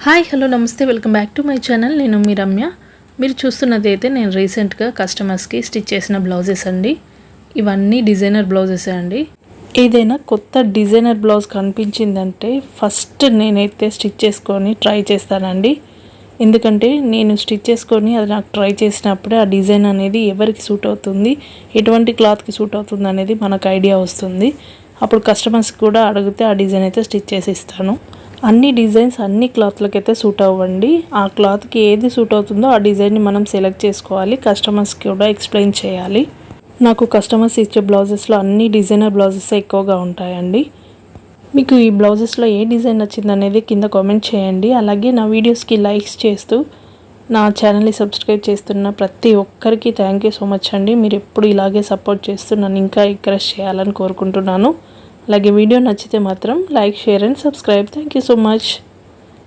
Hi hello నమస్తే welcome back to my channel. నేను మీ రమ్య. మీరు చూస్తున్నది అయితే నేను రీసెంట్గా కస్టమర్స్కి స్టిచ్ చేసిన బ్లౌజెస్ అండి. ఇవన్నీ డిజైనర్ బ్లౌజెస్ అండి. ఏదైనా కొత్త డిజైనర్ బ్లౌజ్ కనిపించిందంటే ఫస్ట్ నేనైతే స్టిచ్ చేసుకొని ట్రై చేస్తానండి. ఎందుకంటే నేను స్టిచ్ చేసుకొని అది నాకు ట్రై చేసినప్పుడే ఆ డిజైన్ అనేది ఎవరికి సూట్ అవుతుంది, ఎటువంటి క్లాత్కి సూట్ అవుతుంది అనేది మనకు ఐడియా వస్తుంది. అప్పుడు కస్టమర్స్కి కూడా అడిగితే ఆ డిజైన్ అయితే స్టిచ్ చేసి ఇస్తాను. అన్ని డిజైన్స్ అన్ని క్లాత్లకి అయితే సూట్ అవ్వండి. ఆ క్లాత్కి ఏది సూట్ అవుతుందో ఆ డిజైన్ని మనం సెలెక్ట్ చేసుకోవాలి, కస్టమర్స్కి కూడా ఎక్స్ప్లెయిన్ చేయాలి. నాకు కస్టమర్స్ ఇచ్చే బ్లౌజెస్లో అన్ని డిజైనర్ బ్లౌజెస్ ఎక్కువగా ఉంటాయండి. మీకు ఈ బ్లౌజెస్లో ఏ డిజైన్ నచ్చింది అనేది కింద కామెంట్ చేయండి. అలాగే నా వీడియోస్కి లైక్స్ చేస్తూ నా ఛానల్ని సబ్స్క్రైబ్ చేస్తున్న ప్రతి ఒక్కరికి థ్యాంక్ యూ సో మచ్ అండి. మీరు ఎప్పుడు ఇలాగే సపోర్ట్ చేస్తూ నన్ను ఇంకా ఎంకరేజ్ చేయాలని కోరుకుంటున్నాను. అలాగే వీడియో నచ్చితే మాత్రం like, share and subscribe. Thank you so much.